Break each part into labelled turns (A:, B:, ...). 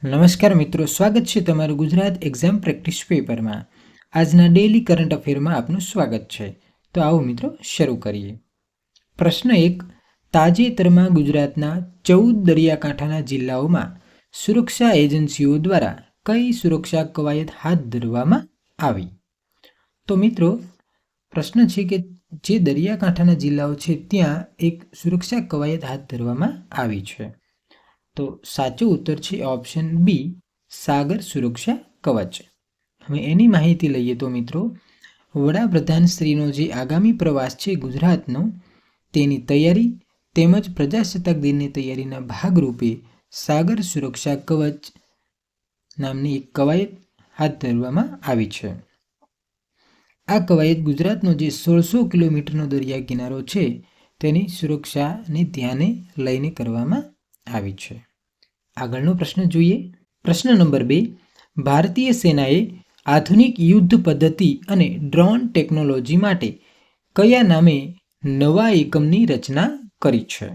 A: નમસ્કાર મિત્રો, સ્વાગત છે તમારું ગુજરાત એક્ઝામ પ્રેક્ટિસ પેપરમાં. આજના ડેઇલી કરંટ અફેરમાં આપનું સ્વાગત છે. તો આવો મિત્રો શરૂ કરીએ. પ્રશ્ન 1. તાજેતરમાં ગુજરાતના 14 દરિયાકાંઠાના જિલ્લાઓમાં સુરક્ષા એજન્સીઓ દ્વારા કઈ સુરક્ષા કવાયત હાથ ધરવામાં આવી? તો મિત્રો પ્રશ્ન છે કે જે દરિયાકાંઠાના જિલ્લાઓ છે ત્યાં એક સુરક્ષા કવાયત હાથ ધરવામાં આવી છે. તો સાચો ઉત્તર છે ઓપ્શન બી, સાગર સુરક્ષા કવચ. હવે એની માહિતી લઈએ તો મિત્રો, વડાપ્રધાન શ્રીનો જે આગામી પ્રવાસ છે ગુજરાતનો, તેની તૈયારી તેમજ પ્રજાસત્તાક દિનની તૈયારીના ભાગરૂપે સાગર સુરક્ષા કવચ નામની એક કવાયત હાથ ધરવામાં આવી છે. આ કવાયત ગુજરાતનો જે 1600 કિલોમીટરનો દરિયા કિનારો છે તેની સુરક્ષાને ધ્યાને લઈને કરવામાં આવી છે. આગળનો પ્રશ્ન જોઈએ. પ્રશ્ન નંબર 2. ભારતીય સેનાએ આધુનિક યુદ્ધ પદ્ધતિ અને ડ્રોન ટેકનોલોજી માટે કયા નામે નવા એકમની રચના કરી છે?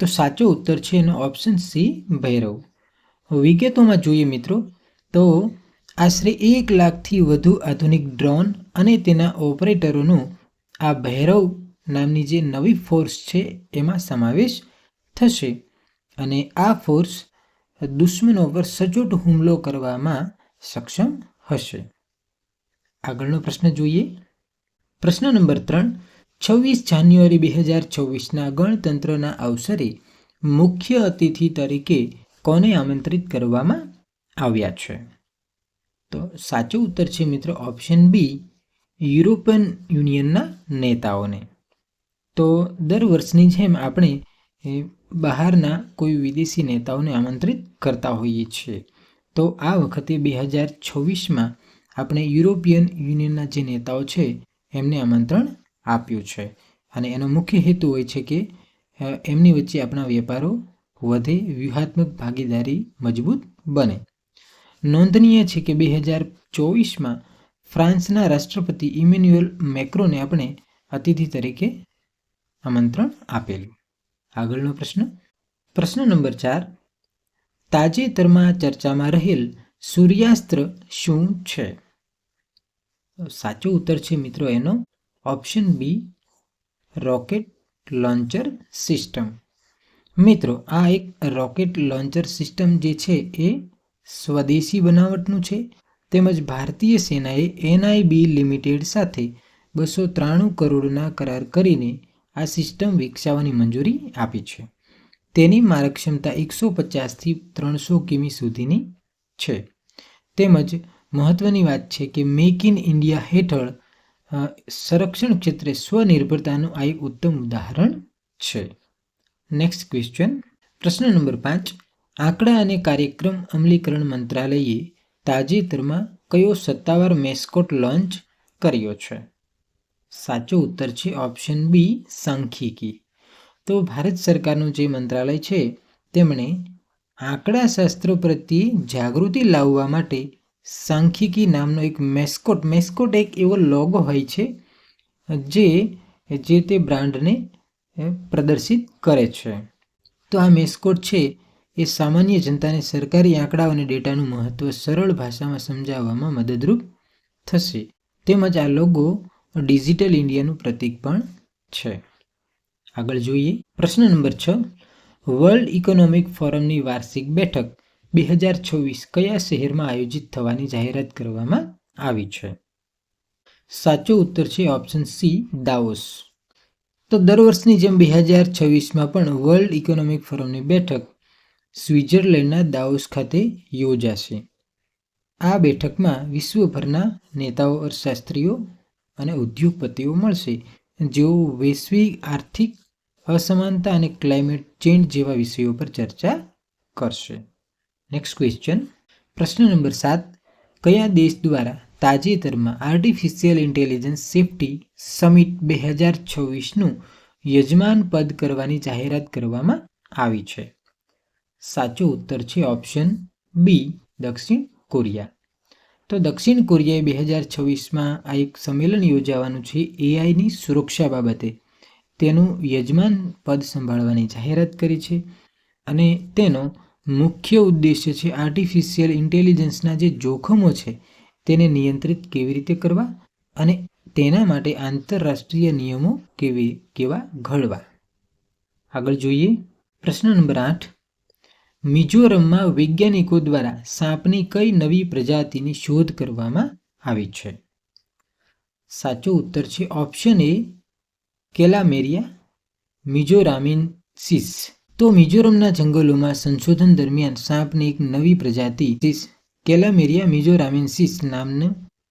A: તો સાચો ઉત્તર છે એનો ઓપ્શન સી, ભૈરવ. વિગતોમાં જોઈએ મિત્રો તો આશરે 1 લાખથી વધુ આધુનિક ડ્રોન અને તેના ઓપરેટરોનો આ ભૈરવ નામની જે નવી ફોર્સ છે એમાં સમાવેશ થશે અને આ ફોર્સ દુશ્મનો પર સચોટ હુમલો કરવામાં સક્ષમ હશે. આગળનો પ્રશ્ન જોઈએ. પ્રશ્ન નંબર 3. 26 જાન્યુઆરી 2024ના ગણતંત્રના અવસરે મુખ્ય અતિથિ તરીકે કોને આમંત્રિત કરવામાં આવ્યા છે? તો સાચો ઉત્તર છે મિત્રો ઓપ્શન બી, યુરોપિયન યુનિયનના નેતાઓને. તો દર વર્ષની જેમ આપણે બહારના કોઈ વિદેશી નેતાઓને આમંત્રિત કરતા હોઈએ છીએ. તો આ વખતે 2026માં આપણે યુરોપિયન યુનિયનના જે નેતાઓ છે એમને આમંત્રણ આપ્યું છે અને એનો મુખ્ય હેતુ હોય છે કે એમની વચ્ચે આપણા વેપારો વધે, વ્યૂહાત્મક ભાગીદારી મજબૂત બને. નોંધનીય છે કે 2024માં ફ્રાન્સના રાષ્ટ્રપતિ ઇમેન્યુએલ મેક્રોને આપણે અતિથિ તરીકે આમંત્રણ આપેલું. આગળનો પ્રશ્ન નંબર 4. તાજેતરમાં ચર્ચામાં રહેલ સૂર્યાસ્ત્ર શું છે? સાચો ઉત્તર છે મિત્રો એનો option B, rocket launcher system. મિત્રો આ એક રોકેટ લોન્ચર સિસ્ટમ જે છે એ સ્વદેશી બનાવટનું છે તેમજ ભારતીય સેનાએ NIB લિમિટેડ સાથે 293 કરોડના કરાર કરીને આ સિસ્ટમ વિકસાવવાની મંજૂરી આપી છે. તેની મારક ક્ષમતા 150થી 300 કિમી સુધીની છે. તેમજ મહત્વની વાત છે કે મેક ઇન ઇન્ડિયા હેઠળ સંરક્ષણ ક્ષેત્રે સ્વનિર્ભરતાનું આ એક ઉત્તમ ઉદાહરણ છે. Next question. પ્રશ્ન નંબર 5. આંકડા અને કાર્યક્રમ અમલીકરણ મંત્રાલયે તાજેતરમાં કયો સત્તાવાર મેસ્કોટ લોન્ચ કર્યો છે? સાચો ઉત્તર છે ઓપ્શન બી, સાંખ્યિકી. તો ભારત સરકારનું જે મંત્રાલય છે તેમણે આંકડાશાસ્ત્ર પ્રત્યે જાગૃતિ લાવવા માટે સાંખ્યિકી નામનો એક મેસ્કોટ એક એવો લોગો હોય છે જે તે બ્રાન્ડને પ્રદર્શિત કરે છે. તો આ મેસ્કોટ છે એ સામાન્ય જનતાને સરકારી આંકડાઓ અને ડેટાનું મહત્વ સરળ ભાષામાં સમજાવવામાં મદદરૂપ થશે. તેમજ આ લોગો ડિજિટલ ઇન્ડિયાનું પ્રતીક પણ છે. આગળ જોઈએ. પ્રશ્ન નંબર 6. વર્લ્ડ ઇકોનોમિક ફોરમની વાર્ષિક બેઠક 2026 કયા શહેરમાં આયોજિત થવાની જાહેરાત કરવામાં આવી છે? સાચો ઉત્તર છે ઓપ્શન સી, દાવોસ. તો દર વર્ષની જેમ 2026માં પણ વર્લ્ડ ઇકોનોમિક ફોરમની બેઠક સ્વિટ્ઝરલેન્ડના દાવોસ ખાતે યોજાશે. આ બેઠકમાં વિશ્વભરના નેતાઓ, અર્થશાસ્ત્રીઓ અને ઉદ્યોગપતિઓ મળશે જેઓ વૈશ્વિક આર્થિક અસમાનતા અને ક્લાઇમેટ ચેન્જ જેવા વિષયો પર ચર્ચા કરશે. Next question. પ્રશ્ન નંબર 7. કયા દેશ દ્વારા તાજેતરમાં આર્ટિફિશિયલ ઇન્ટેલિજન્સ સેફ્ટી સમિટ 2026નું યજમાન પદ કરવાની જાહેરાત કરવામાં આવી છે? સાચો ઉત્તર છે ઓપ્શન બી, દક્ષિણ કોરિયા. તો દક્ષિણ કોરિયાએ 2026માં આ એક સંમેલન યોજાવાનું છે AIની સુરક્ષા બાબતે. તેનું યજમાન પદ સંભાળવાની જાહેરાત કરી છે અને તેનો મુખ્ય ઉદ્દેશ્ય છે આર્ટિફિશિયલ ઇન્ટેલિજન્સના જે જોખમો છે તેને નિયંત્રિત કેવી રીતે કરવા અને તેના માટે આંતરરાષ્ટ્રીય નિયમો કેવા ઘડવા. આગળ જોઈએ પ્રશ્ન નંબર 8. મિઝોરમમાં વૈજ્ઞાનિકો દ્વારા સાપની કઈ નવી પ્રજાતિની શોધ કરવામાં આવી છે? સાચો ઉત્તર છે ઓપ્શન એ કેલામેરિયા મિઝોરામિનસિસ. તો મિઝોરમના જંગલોમાં સંશોધન દરમિયાન સાપની એક નવી પ્રજાતિ કેલામેરિયા મિઝોરામિનસિસ નામનો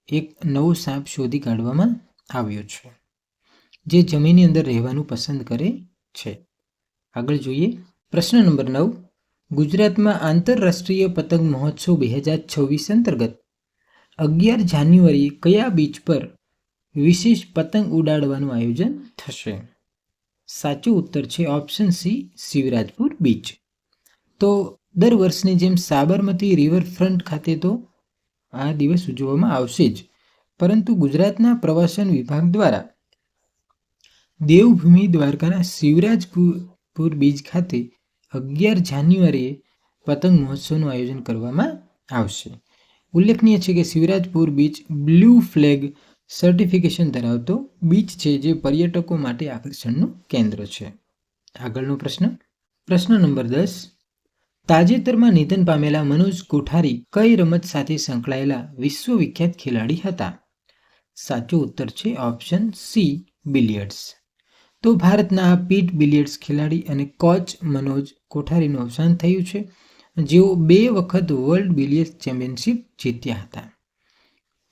A: એક નવો સાપ શોધી કાઢવામાં આવ્યો છે, જે જમીનની અંદર રહેવાનું પસંદ કરે છે. આગળ જોઈએ પ્રશ્ન નંબર 9. ગુજરાતમાં આંતરરાષ્ટ્રીય પતંગ મહોત્સવ 2026 અંતર્ગત 11 જાન્યુઆરીએ કયા બીચ પર વિશેષ પતંગ ઉડાડવાનું આયોજન થશે? સાચો ઉત્તર છે ઓપ્શન સી શિવરાજપુર બીચ. તો દર વર્ષની જેમ સાબરમતી રિવરફ્રન્ટ ખાતે તો આ દિવસ ઉજવવામાં આવશે જ, પરંતુ ગુજરાતના પ્રવાસન વિભાગ દ્વારા દેવભૂમિ દ્વારકાના શિવરાજપુર બીચ ખાતે 11 જાન્યુઆરીએ પતંગ મહોત્સવનું આયોજન કરવામાં આવશે. ઉલ્લેખનીય છે કે Shivrajpur beach blue flag certification ધરાવતો બીચ છે, જે પર્યટકો માટે આકર્ષણનું કેન્દ્ર છે. આગળનો પ્રશ્ન નંબર 10. તાજેતરમાં નિધન પામેલા મનોજ કોઠારી કઈ રમત સાથે સંકળાયેલા વિશ્વવિખ્યાત ખેલાડી હતા? સાચો ઉત્તર છે ઓપ્શન સી બિલિયર્ડ્સ. તો ભારતના પીટ બિલિયર્ડ્સ ખેલાડી અને કોચ મનોજ કોઠારીનું અવસાન થયું છે, જેઓ 2 વખત વર્લ્ડ બિલિયર્ડ્સ ચેમ્પિયનશિપ જીત્યા હતા.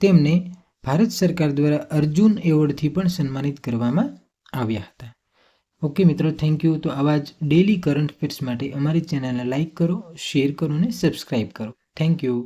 A: તેમને ભારત સરકાર દ્વારા અર્જુન એવોર્ડથી પણ સન્માનિત કરવામાં આવ્યા હતા. ઓકે મિત્રો, થેન્ક યુ. તો આવા જ ડેલી કરંટ અફેર્સ માટે અમારી ચેનલને લાઇક કરો, શેર કરો અને સબસ્ક્રાઇબ કરો. Thank you.